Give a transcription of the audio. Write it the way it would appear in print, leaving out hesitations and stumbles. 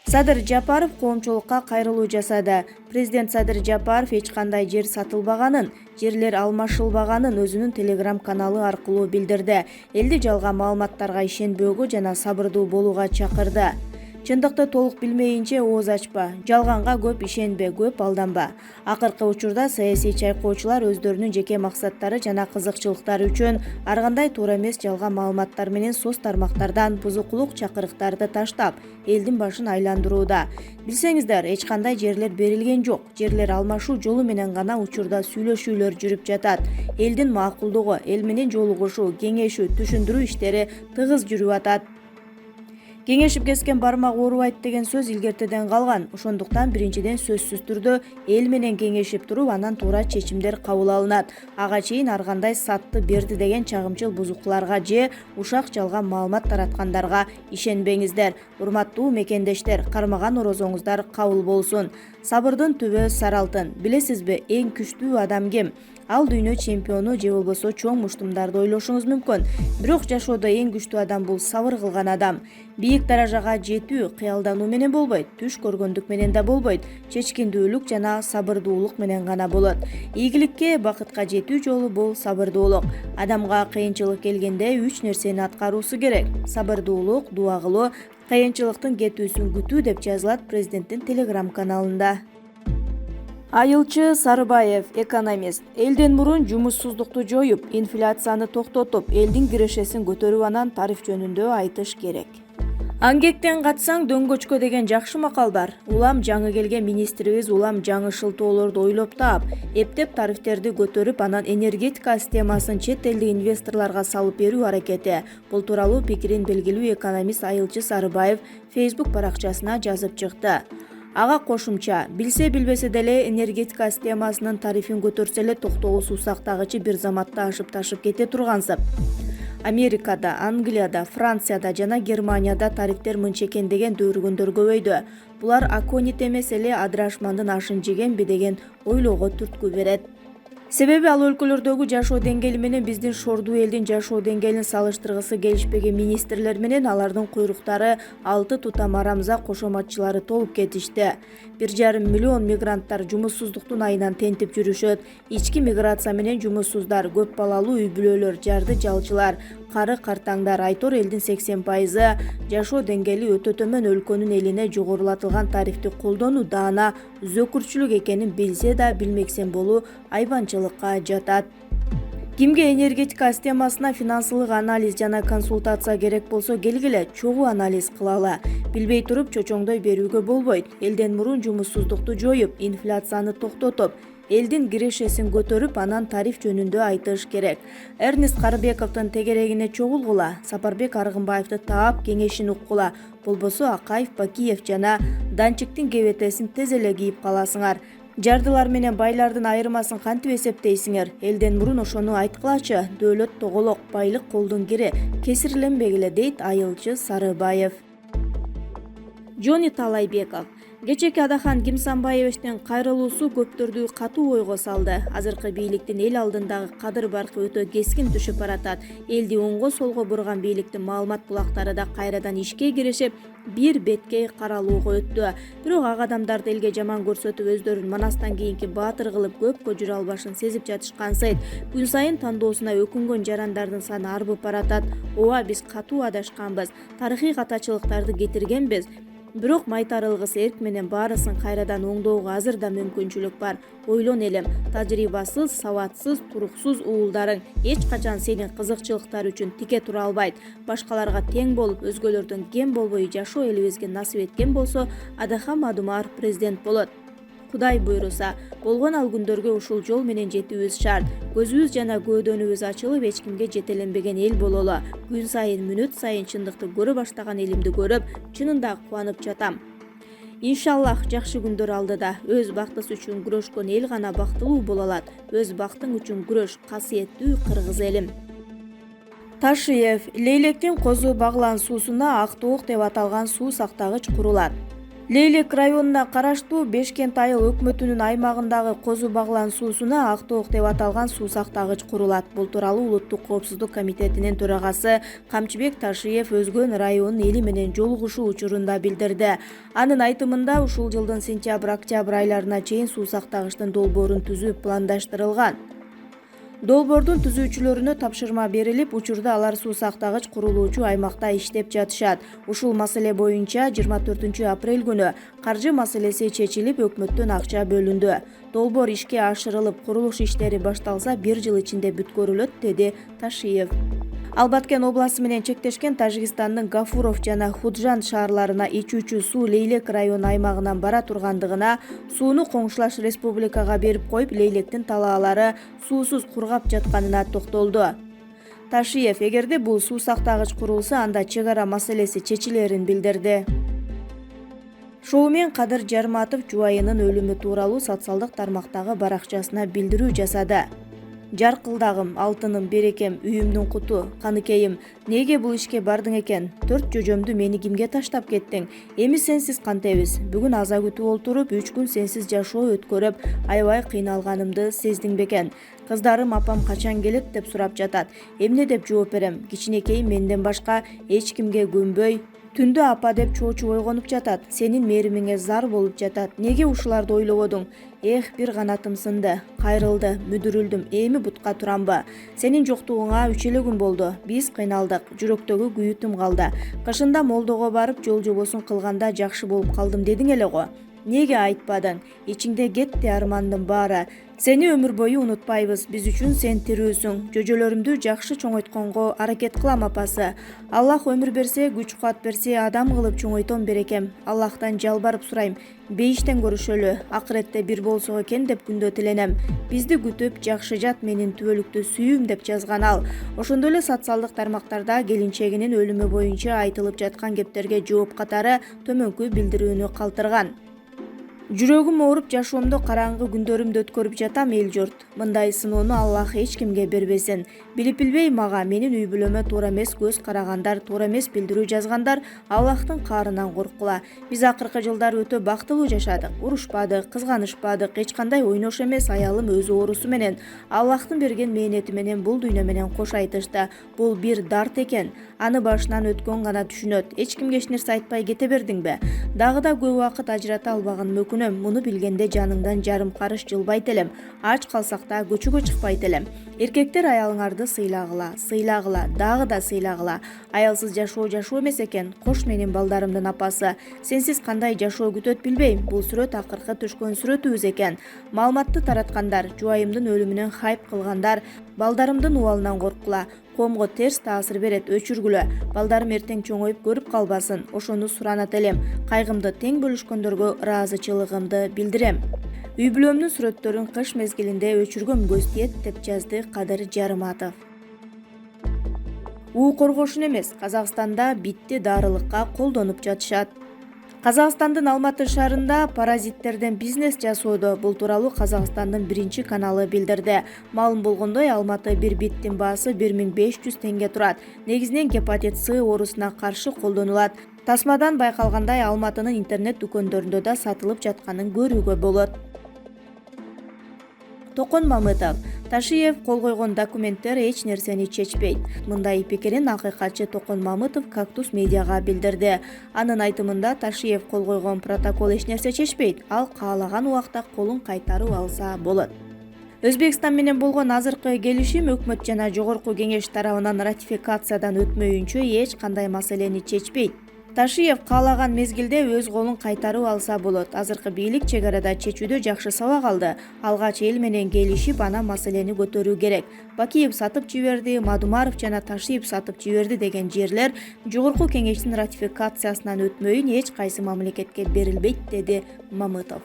Садыр Жапаров коомчулукка кайрылуу жасады. Президент Садыр Жапаров эч кандай жер сатылбаганын, жерлер алмашылбаганын өзүнүн Telegram каналы аркылуу билдирди. Элди жалган маалыматтарга ишенбөөгө жана сабырдуу болууга чакырды. Чындыкты толук билмейинче ооз ачпа, жалганга көп ишенбе, көп алданба. Акыркы учурда саясий чайкоочулар өздөрүнүн жеке максаттары жана кызыкчылыктары үчүн ар кандай туура эмес жалган маалыматтар менен соц тармактардан бузукулук чакырыктарды таштап, элдин башын айландырууда. Билсеңиздер, эч кандай жерлер берилген жок. Жерлер алмашуу жолу менен гана учурда сүйлөшүүлөр жүрүп жатат. Элдин макулдугу, эл менен жолугушуу, кеңешүү, түшүндүрүү иштери тыгыз жүрүп атат. Кеңешип кескен бармак оорубайт деген сөз илгертеден калган. Ошондуктан биринчиден сөзсүз түрдө эл менен кеңешип туруп, анан туура чечимдер кабыл алынат. Ага чейин ар кандай сатты берди деген чагымчыл бузукуларга же ушак жалган маалымат тараткандарга ишенбеңиздер. Урматтуу мекендештер, кармаган орозоңуздар кабыл болсун. Сабырдын түбү сары алтын. Билесизби, эң күчтүү адам ким? Ал дүйнө чемпиону же болбосо чоң муштумдарды ойлошуңуз мүмкүн. Бирок жашоодо эң күчтүү адам бул сабыр кылган адам. Бийик даражага жетүү кыялдануу менен болбойт, түш көргөндүк менен да болбойт. Чечкиндүүлүк жана сабырдуулук менен гана болот. Ийгиликке, бакытка жетүү жолу бул сабырдуулук. Адамга кыйынчылык келгенде 3 нерсени аткаруусу керек: сабырдуулук, дуа кылуу, кыйынчылыктын кетүүсүн күтүү деп жазылат президенттин Telegram каналында. Айылчы Сарыбаев, экономист. Элден мурун жумушсуздукту жоюп, инфляцияны токтотуп, элдин кирешесин көтөрүп, анан тариф жөнүндө айтыш керек. Аңгектен катсаң дөңгөчкө деген жакшы макал бар. Улам жаңы келген министрибиз улам жаңы шылтоолорду ойлоп таап, эптеп тарифтерди көтөрүп, анан энергетика системасын чет элдик инвесторлорго салып берүү аракети. Бул тууралуу пикирин белгилүү экономист Айылчы Сарыбаев Facebook баракчасына жазып чыкты. Ага кошумча, билсе билбесе деле энергетика системасынын тарифин көтөрсө эле токтогу суусактагычы бир заматта ашып ташып кете тургансып. Америкада, Англияда, Францияда жана Германияда тарифтер мынчекендеген дөргөндөр көбөйдү. Булар аконит эмес эле адырашмандын ашын жегенби деген ойлоого түрткү берет. Себеби ал өлкөлөрдөгү жашоо деңгээли менен биздин шордуу элдин жашоо деңгээлин салыштыргысы келишпеген министрлер менен алардын куйруктары алты тутам арамза кошоматчылары толуп кетишти. 1,5 миллион мигранттар жумуссуздуктун айынан тентип жүрүшөт. Ички миграция менен жумуссуздар, көп балалуу үй бүлөлөр, жарды жалчылар, кары картаңдар, айтор элдин 80% жашоо деңгээли өтө төмөн өлкөнүн элине жогорулатылган тарифти колдонуу даана зөкүрчүлүк экенин билсе да билмексен болуу айбанчылыкка жатат. Кимге энергетика системасына финансылык анализ жана консультация керек болсо келгиле, чогуу анализ кылалы. Билбей туруп чочоңдой берүүгө болбойт. Элден мурун жумуссуздукту жоюп, инфляцияны токтотуп, элдин кирешесин көтөрүп, анан тариф жөнүндө айтыш керек. Эрнест Карыбековдун тегерегине чогулгула, Сапарбек Аргынбаевди таап кеңешин уккула. Болбосо Акаев, Бакиев жана Данчиктин кебетесин тез эле кийип каласыңар. Жардылар менен байлардын айырмасын кантип эсептейсиңер? Элден мурун ошону айткылачы. Дөөлөт тоголок, байлык колдун кири. Кесирленбегиле, дейт Айылчы Сарыбаев. Жони Талайбеков. Кечеки Адахан Кимсанбаевичтин кайрылуусу көптөрдү катуу ойго салды. Азыркы бийликтин эл алдындагы кадыр баркы өтө кескин түшүп баратат. Элди оңго солго бурган бийликтин маалымат булактары да кайрадан ишке киришип, бир беткей каралууга өттү. Бирок ак адамдарды элге жаман көрсөтүп, өздөрүн манастан кийинки баатыр кылып, көпкө жүрө албашын сезип жатышкан сайт күн сайын тандоосуна өкүнгөн жарандардын саны арбып баратат. Ооба, биз катуу адашканбыз, тарыхый катачылыктарды кетиргенбиз. Бирок майтарылгыс эрк менен баарысын кайрадан оңдоого азыр да мүмкүнчүлүк бар. Ойлон элем, тажрыйбасыз, сабатсыз, туруксуз уулдарың эч качан сенин кызыкчылыктар үчүн тике тура албайт. Башкаларга тең болуп, өзгөлөрдөн кем болбой жашоо элибизге насип эткен болсо, Адахан Мадумаров президент болот. Кудай буйруса, болгон ал күндөргө ушул жол менен жетүүбүз шарт. Көзүбүз жана көөдөнүбүз ачылып, эч кимге жетеленбеген эл бололу. Күн сайын, мүнөт сайын чындыкты көрө баштаган элимди көрүп, чынында кубанып жатам. Иншаллах, жакшы күндөр алдыда. Өз бактысы үчүн күрөшкөн эл гана бактылуу боло алат. Өз бактың үчүн күрөш, касиеттүү кыргыз элим. Ташиев. Лейлектин козу баглан суусуна Актоок деп аталган суу сактагыч курулат. Лейлек районуна караштуу Бешкент айыл өкмөтүнүн аймагындагы Козу Баглан суусуна Актоок деп аталган суу сактагыч курулат. Бул тууралуу Улуттук коопсуздук комитетинин төрагасы Камчыбек Ташиев өзгөн районун эли менен жолугушуу учурунда билдирди. Анын айтымында ушул жылдын сентябрь-октябрь айларына чейин суу сактагычтын долбоорун түзүү пландаштырылган. Долбоордун түзүүчүлөрүнө тапшырма берилип, учурда алар суу сактагыч курулуучу аймакта иштеп жатышат. Ушул маселе боюнча 24 апрель күнү каржы маселеси чечилип, өкмөттөн акча бөлүндү. Долбоор ишке ашырылып, курулуш иштери башталса 1 жыл ичинде бүткөрүлөт, деди Ташиев. Албаткен областы менен чектешкен Тажикстандын Гафуров жана Худжанд шаарларына ичүүчү суу Лейлек району аймагынан бара тургандыгына, сууну коңшулаш республикага берип коюп, Лейлектин талаалары суусуз кургап жатканына токтолду. Ташиев, эгерде бул суу сактагыч курулса, анда чек ара маселеси чечилерин билдирди. Шоумен Кадыр Жарматов жубайынын өлүмү тууралуу социалдык тармактагы баракчасына билдирүү жасады. Жаркылдагым, алтыным, берекем, үйүмдүн куту, каныкейим, неге бул ишке бардың экен? 4 жөжөмдү мени кимге таштап кеттиң? Эми сенсиз кантебиз? Бүгүн аза күтүп олтуруп, 3 күн сенсиз жашоо өткөрүп, аябай кыйналганымды сездиң бекен? Кыздарым апам качан келет деп сурап жатат. Эмне деп жооп берем? Кичинекейим менден башка эч кимге көнбөй, түндө апа деп чоочуп ойгонуп жатат. Сенин мээримиңе зар болуп жатат. Неге ушуларды ойлободуң? Эх, бир канатым сынды, кайрылды, мүдүрүлдүм, эми бутка турамбы? Сенин жоктугуңа 3 эле күн болду. Биз кыйналдык, жүрөктөгү күйүтүм калды. Кышында молдого барып, жол жобосун кылганда жакшы болуп калдым дедиң эле го. Неге айтпадың? Ичиңде кетти армандын баары. Сени өмүр бою унутпайбыз, биз үчүн сен тирүүсүң. Жөжөлөрүмдү жакшы чоңойтконго аракет кылам апасы. Аллах өмүр берсе, күч кубат берсе, адам кылып чоңойтом берекем. Аллахтан жалбарып сурайм, бейиштен көрүшөлү, акыретте бир болсок экен деп күндө тиленем. Бизди күтүп, жакшы жат менин түбөлүктү сүйүүм деп жазган ал. Ошондой эле социалдык тармактарда келинчегинин өлүмү боюнча айтылып жаткан кептерге жооп катары төмөнкү билдирүүнү калтырган. Жүрөгүм ооруп, жашоомдо караңгы күндөрүмдү өткөрүп жатам, эл журт. Мындай сыноону Аллах эч кимге бербесин. Билип билбей мага, менин үй бүлөмө туура эмес көз карагандар, туура эмес билдирүү жазгандар Аллахтын каарынан корккула. Биз акыркы жылдар өтө бактылуу жашадык, урушпадык, кызганышпадык, эч кандай ойнош эмес аялым өз оорусу менен, Аллахтын берген мээнети менен бул дүйнө менен кош айтышты. Бул бир дарт экен. Аны башынан өткөн гана түшүнөт. Эч кимге эч нерсе айтпай кете бердиңби? Дагы да көп убакыт ажырата албаганым өкүнөм. Муну билгенде жаныңдан жарым карыш жылбайт элем. Ач калсак да көчөгө чыкпайт элем. Эркектер аялыңарды сыйлагыла, дагы да сыйлагыла. Аялсыз жашоо эмес экен. Кош менин балдарымдын апасы. Сенсиз кандай жашоо күтөт билбейм. Бул сүрөт акыркы түшкөн сүрөтүбүз экен. Маалыматты тараткандар, жубайымдын өлүмүнөн хайп кылгандар, балдарымдын убалынан корккула. Коомго терс таасир берет, өчүргүлө. Балдарым эртең чоңоюп көрүп калбасын. Ошону суранат элем. Кайгымды тең бөлүшкөндөргө ыраазычылыгымды билдирем. Үй бүлөмдүн сүрөттөрүн кыш мезгилинде өчүргөм көз тиет, деп жазды Кадыр Жарматов. Уу коргошун эмес, Казакстанда битти дарылыкка колдонуп жатышат. Казакстандын Алматы шаарында паразиттерден бизнес жасоодо. Бул тууралуу Казакстандын биринчи каналы билдирди. Маалым болгондой, Алматы бир биттин баасы 1500 теңге турат. Негизинен гепатит С оорусуна каршы колдонулат. Тасмадан байкалгандай, Алматынын интернет дүкөндөрүндө да сатылып жатканын көрүүгө болот. Токон Мамытов. Ташиев кол койгон документтер эч нерсени чечпейт. Мындай пикирин акыйкатчы Токон Мамытов Кактус медиага билдирди. Анын айтымында, Ташиев кол койгон протокол эч нерсе чечпейт. Ал каалаган убакта колун кайтарып алса болот. Өзбекстан менен болгон азыркы келишим өкмөт жана жогорку кеңеш тарабынан ратификациядан өтмөйүнчө эч кандай маселени чечпейт. Ташиев каалаган мезгилде өз колун кайтарып алса болот. Азыркы бийлик чек арада чечүүдө жакшы сабак алды. Алгач эл менен келишип, ана маселени көтөрүү керек. Бакиев сатып жиберди, Мадумаров жана Ташиев сатып жиберди деген жерлер жогорку кеңештин ратификациясынан өтмөйүн эч кайсы мамлекетке берилбейт, деди Мамытов.